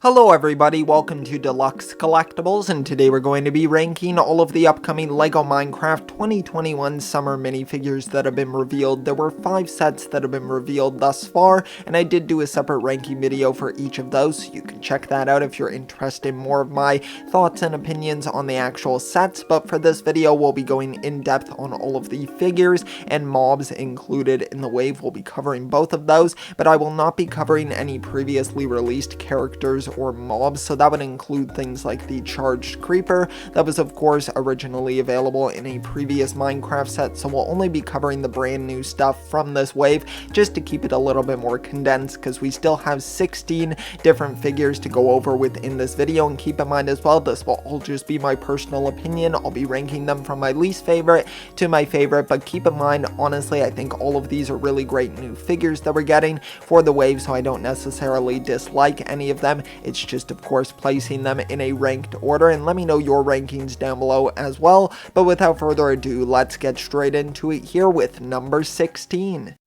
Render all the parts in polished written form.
Hello everybody, welcome to Deluxe Collectibles, and today we're going to be ranking all of the upcoming LEGO Minecraft 2021 summer minifigures that have been revealed. There were 5 sets that have been revealed thus far, and I did do a separate ranking video for each of those, so you can check that out if you're interested in more of my thoughts and opinions on the actual sets. But for this video, we'll be going in depth on all of the figures and mobs included in the wave. We'll be covering both of those, but I will not be covering any previously released characters or mobs, so that would include things like the Charged Creeper that was of course originally available in a previous Minecraft set, so we'll only be covering the brand new stuff from this wave just to keep it a little bit more condensed, because we still have 16 different figures to go over within this video. And keep in mind as well, this will all just be my personal opinion. I'll be ranking them from my least favorite to my favorite, but keep in mind, honestly, I think all of these are really great new figures that we're getting for the wave, so I don't necessarily dislike any of them. It's just of course placing them in a ranked order, and let me know your rankings down below as well. But without further ado, let's get straight into it here with number 16.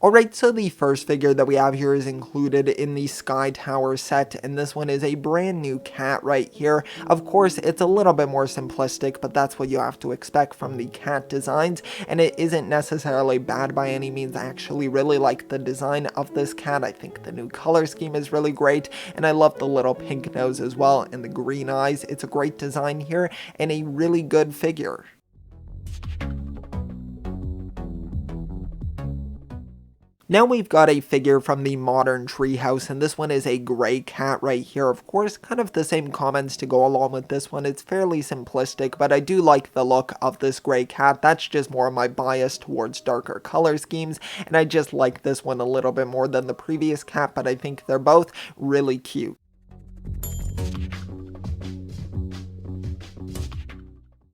Alright, so the first figure that we have here is included in the Sky Tower set, and this one is a brand new cat right here. Of course, it's a little bit more simplistic, but that's what you have to expect from the cat designs, and it isn't necessarily bad by any means. I actually really like the design of this cat. I think the new color scheme is really great, and I love the little pink nose as well, and the green eyes. It's a great design here, and a really good figure. Now we've got a figure from the modern Treehouse, and this one is a gray cat right here. Of course, kind of the same comments to go along with this one. It's fairly simplistic, but I do like the look of this gray cat. That's just more of my bias towards darker color schemes, and I just like this one a little bit more than the previous cat, but I think they're both really cute.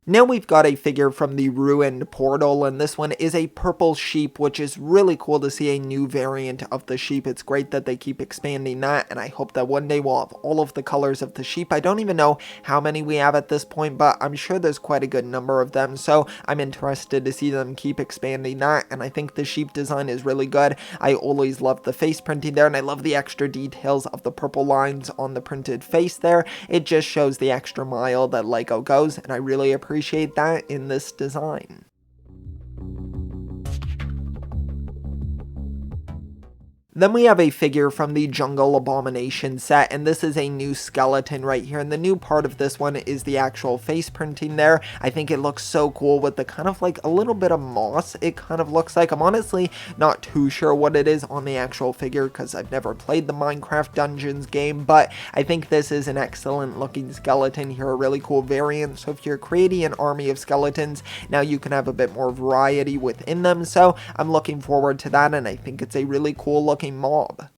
Now we've got a figure from the Ruined Portal, and this one is a purple sheep, which is really cool to see a new variant of the sheep. It's great that they keep expanding that, and I hope that one day we'll have all of the colors of the sheep. I don't even know how many we have at this point, but I'm sure there's quite a good number of them, so I'm interested to see them keep expanding that, and I think the sheep design is really good. I always love the face printing there, and I love the extra details of the purple lines on the printed face there. It just shows the extra mile that LEGO goes, and I really appreciate that in this design. Then we have a figure from the Jungle Abomination set, and this is a new skeleton right here, and the new part of this one is the actual face printing there. I think it looks so cool with the kind of like a little bit of moss it kind of looks like. I'm honestly not too sure what it is on the actual figure because I've never played the Minecraft Dungeons game, but I think this is an excellent looking skeleton here, a really cool variant. So if you're creating an army of skeletons, now you can have a bit more variety within them, so I'm looking forward to that, and I think it's a really cool looking mob.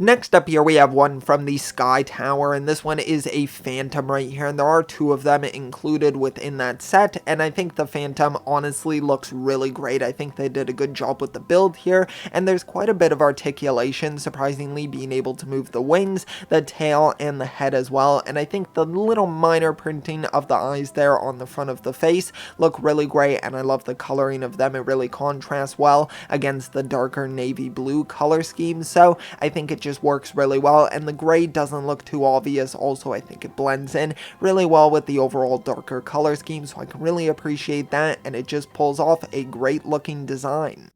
Next up here we have one from the Sky Tower, and this one is a Phantom right here, and there are 2 of them included within that set, and I think the Phantom honestly looks really great. I think they did a good job with the build here, and there's quite a bit of articulation, surprisingly, being able to move the wings, the tail, and the head as well, and I think the little minor printing of the eyes there on the front of the face look really great, and I love the coloring of them. It really contrasts well against the darker navy blue color scheme, so I think it just works really well, and the gray doesn't look too obvious. Also, I think it blends in really well with the overall darker color scheme, so I can really appreciate that, and it just pulls off a great looking design.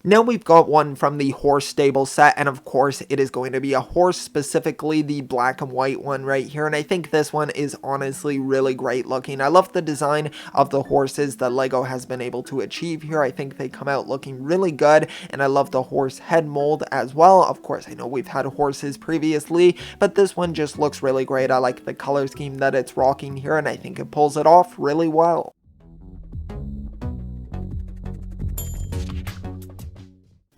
Now we've got one from the horse stable set, and of course it is going to be a horse, specifically the black and white one right here, and I think this one is honestly really great looking. I love the design of the horses that LEGO has been able to achieve here. I think they come out looking really good, and I love the horse head mold as well. Of course, I know we've had horses previously, but this one just looks really great. I like the color scheme that it's rocking here, and I think it pulls it off really well.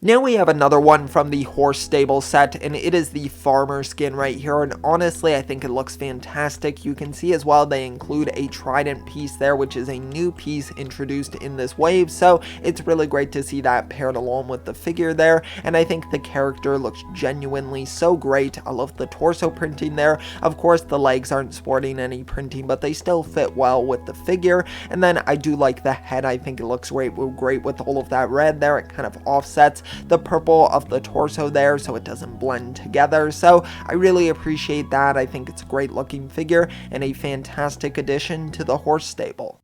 Now we have another one from the horse stable set, and it is the farmer skin right here, and honestly I think it looks fantastic. You can see as well they include a trident piece there, which is a new piece introduced in this wave, so it's really great to see that paired along with the figure there, and I think the character looks genuinely so great. I love the torso printing there. Of course the legs aren't sporting any printing, but they still fit well with the figure, and then I do like the head. I think it looks great with all of that red there. It kind of offsets the purple of the torso there so it doesn't blend together, so I really appreciate that. I think it's a great looking figure and a fantastic addition to the horse stable.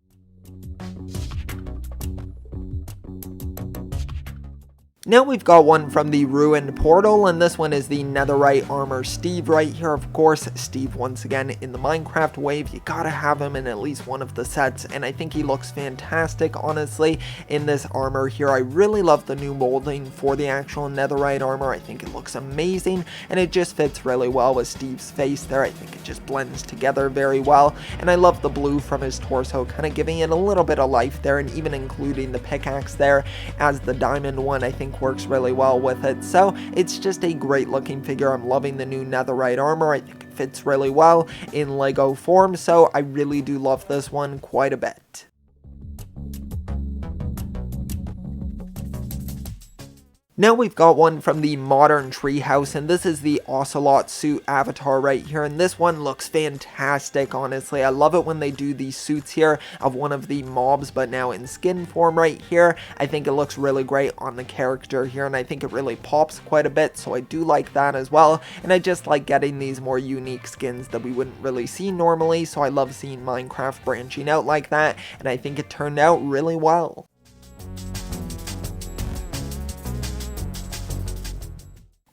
Now we've got one from the Ruined Portal, and this one is the Netherite Armor Steve right here. Of course, Steve once again in the Minecraft wave. You gotta have him in at least one of the sets, and I think he looks fantastic, honestly, in this armor here. I really love the new molding for the actual Netherite armor. I think it looks amazing, and it just fits really well with Steve's face there. I think it just blends together very well, and I love the blue from his torso, kind of giving it a little bit of life there, and even including the pickaxe there as the diamond one, I think works really well with it. So it's just a great looking figure. I'm loving the new Netherite armor. I think it fits really well in Lego form, so I really do love this one quite a bit. Now we've got one from the modern Treehouse, and this is the Ocelot suit avatar right here, and this one looks fantastic, honestly. I love it when they do these suits here of one of the mobs, but now in skin form right here. I think it looks really great on the character here, and I think it really pops quite a bit, so I do like that as well, and I just like getting these more unique skins that we wouldn't really see normally, so I love seeing Minecraft branching out like that, and I think it turned out really well.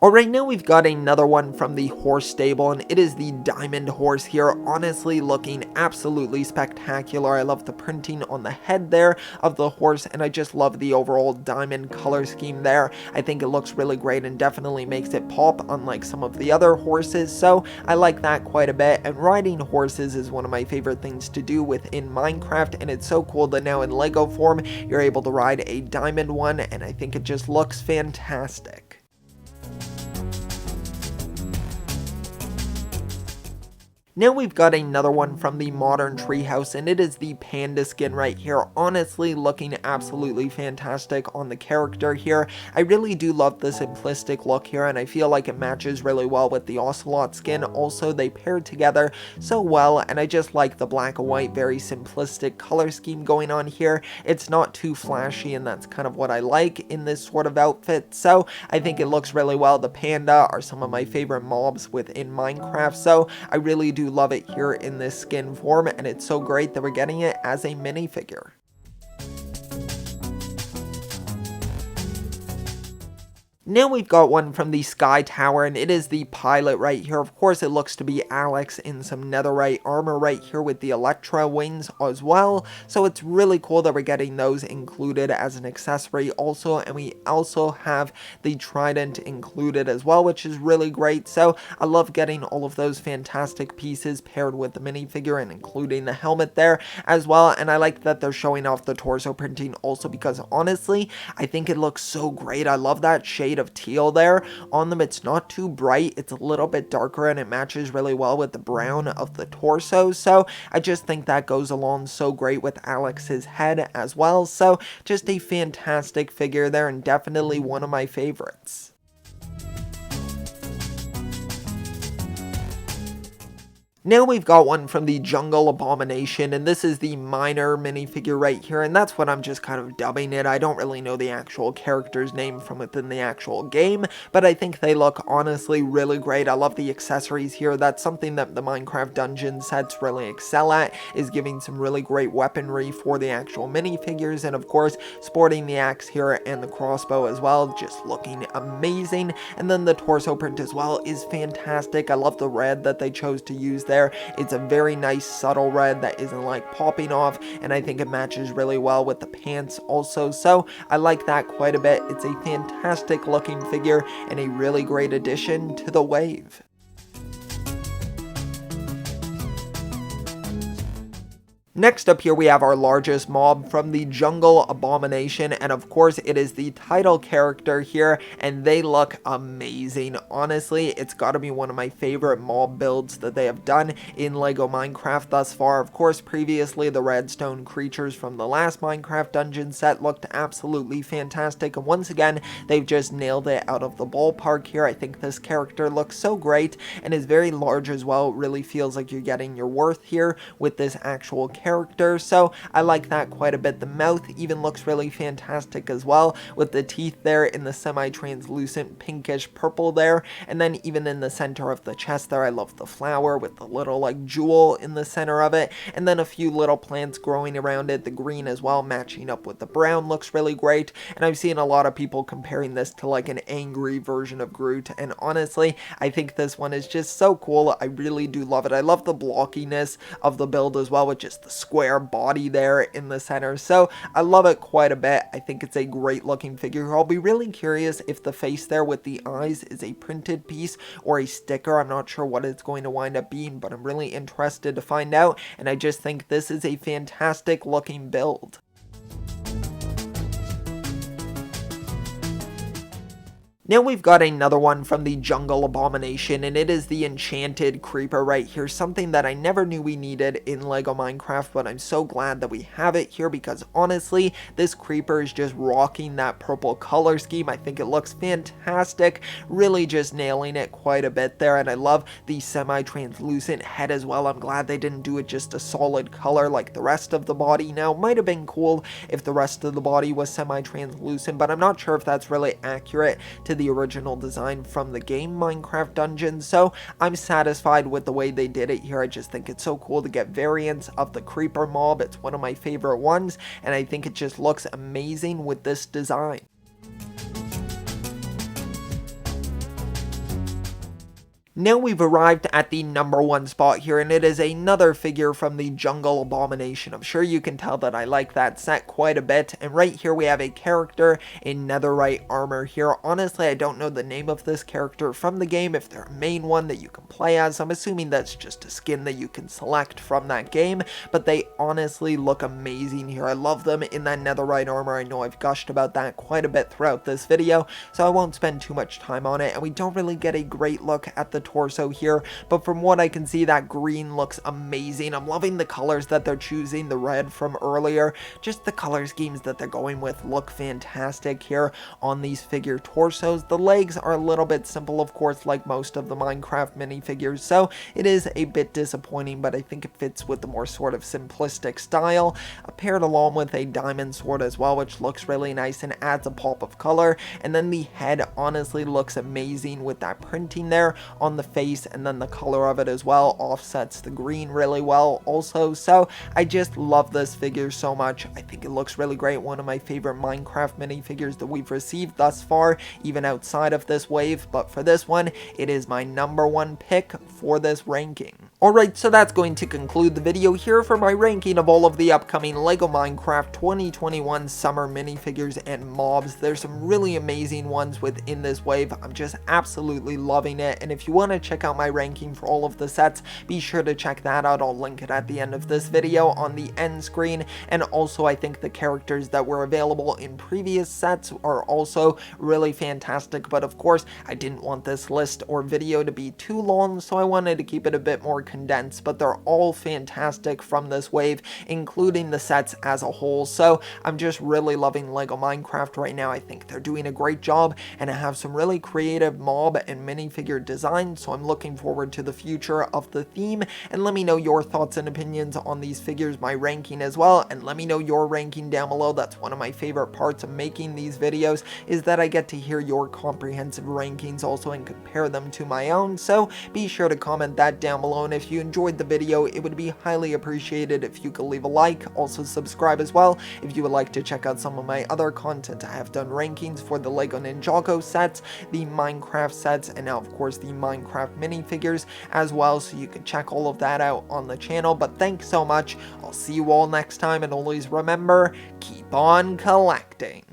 Alright, now we've got another one from the horse stable, and it is the diamond horse here, honestly looking absolutely spectacular. I love the printing on the head there of the horse, and I just love the overall diamond color scheme there. I think it looks really great and definitely makes it pop unlike some of the other horses, so I like that quite a bit, and riding horses is one of my favorite things to do within Minecraft, and it's so cool that now in Lego form you're able to ride a diamond one, and I think it just looks fantastic. Now we've got another one from the modern Treehouse, and it is the Panda skin right here, honestly looking absolutely fantastic on the character here. I really do love the simplistic look here, and I feel like it matches really well with the Ocelot skin. Also, they pair together so well, and I just like the black and white, very simplistic color scheme going on here. It's not too flashy, and that's kind of what I like in this sort of outfit, so I think it looks really well. The panda are some of my favorite mobs within Minecraft, so I really do love it here in this skin form, and it's so great that we're getting it as a minifigure. Now we've got one from the Sky Tower, and it is the pilot right here. Of course, it looks to be Alex in some netherite armor right here with the Electra wings as well. So it's really cool that we're getting those included as an accessory also, and we also have the trident included as well, which is really great. So I love getting all of those fantastic pieces paired with the minifigure and including the helmet there as well. And I like that they're showing off the torso printing also, because honestly, I think it looks so great. I love that shade of teal there on them. It's not too bright, it's a little bit darker, and it matches really well with the brown of the torso, so I just think that goes along so great with Alex's head as well. So just a fantastic figure there, and definitely one of my favorites. Now we've got one from the Jungle Abomination, and this is the minor minifigure right here, and that's what I'm just kind of dubbing it. I don't really know the actual character's name from within the actual game, but I think they look honestly really great. I love the accessories here. That's something that the Minecraft dungeon sets really excel at, is giving some really great weaponry for the actual minifigures, and of course sporting the axe here and the crossbow as well, just looking amazing. And then the torso print as well is fantastic. I love the red that they chose to use there. It's a very nice subtle red that isn't like popping off, and I think it matches really well with the pants also, so I like that quite a bit. It's a fantastic looking figure and a really great addition to the wave. Next up here we have our largest mob from the jungle, Abomination, and of course it is the title character here, and they look amazing. Honestly, it's got to be one of my favorite mob builds that they have done in LEGO Minecraft thus far. Of course, previously the redstone creatures from the last Minecraft dungeon set looked absolutely fantastic, and once again they've just nailed it out of the ballpark here. I think this character looks so great and is very large as well. It really feels like you're getting your worth here with this actual character, so I like that quite a bit. The mouth even looks really fantastic as well, with the teeth there in the semi-translucent pinkish purple there, and then even in the center of the chest there, I love the flower with the little like jewel in the center of it, and then a few little plants growing around it. The green as well matching up with the brown looks really great, and I've seen a lot of people comparing this to like an angry version of Groot, and honestly I think this one is just so cool. I really do love it. I love the blockiness of the build as well, with just the square body there in the center, so I love it quite a bit. I think it's a great looking figure. I'll be really curious if the face there with the eyes is a printed piece or a sticker. I'm not sure what it's going to wind up being, but I'm really interested to find out, and I just think this is a fantastic looking build. Now we've got another one from the jungle, Abomination, and it is the enchanted creeper right here, something that I never knew we needed in LEGO Minecraft, but I'm so glad that we have it here, because honestly this creeper is just rocking that purple color scheme. I think it looks fantastic, really just nailing it quite a bit there, and I love the semi-translucent head as well. I'm glad they didn't do it just a solid color like the rest of the body. Now it might have been cool if the rest of the body was semi-translucent, but I'm not sure if that's really accurate to the original design from the game Minecraft Dungeons, so I'm satisfied with the way they did it here. I just think it's so cool to get variants of the creeper mob. It's one of my favorite ones, and I think it just looks amazing with this design. Now we've arrived at the number one spot here, and it is another figure from the jungle, Abomination. I'm sure you can tell that I like that set quite a bit, and right here we have a character in netherite armor here. Honestly, I don't know the name of this character from the game, if they're a main one that you can play as. I'm assuming that's just a skin that you can select from that game, but they honestly look amazing here. I love them in that netherite armor. I know I've gushed about that quite a bit throughout this video, so I won't spend too much time on it, and we don't really get a great look at the torso here, but from what I can see, that green looks amazing. I'm loving the colors that they're choosing, the red from earlier, just the color schemes that they're going with look fantastic here on these figure torsos. The legs are a little bit simple, of course, like most of the Minecraft minifigures, so it is a bit disappointing, but I think it fits with the more sort of simplistic style, paired along with a diamond sword as well, which looks really nice and adds a pop of color. And then the head honestly looks amazing with that printing there on the face, and then the color of it as well offsets the green really well also. So I just love this figure so much. I think it looks really great. One of my favorite Minecraft minifigures that we've received thus far, even outside of this wave, but for this one it is my number one pick for this ranking. Alright, so that's going to conclude the video here for my ranking of all of the upcoming LEGO Minecraft 2021 summer minifigures and mobs. There's some really amazing ones within this wave. I'm just absolutely loving it, and if you want to check out my ranking for all of the sets, be sure to check that out. I'll link it at the end of this video on the end screen, and also I think the characters that were available in previous sets are also really fantastic, but of course I didn't want this list or video to be too long, so I wanted to keep it a bit more condensed, but they're all fantastic from this wave, including the sets as a whole. So I'm just really loving LEGO Minecraft right now. I think they're doing a great job, and I have some really creative mob and minifigure designs, so I'm looking forward to the future of the theme. And let me know your thoughts and opinions on these figures, my ranking as well, and let me know your ranking down below. That's one of my favorite parts of making these videos, is that I get to hear your comprehensive rankings also and compare them to my own. So be sure to comment that down below, and if you enjoyed the video, it would be highly appreciated if you could leave a like. Also subscribe as well if you would like to check out some of my other content. I have done rankings for the LEGO Ninjago sets, the Minecraft sets, and now of course the Minecraft minifigures as well, so you can check all of that out on the channel. But thanks so much. I'll see you all next time, and always remember, keep on collecting.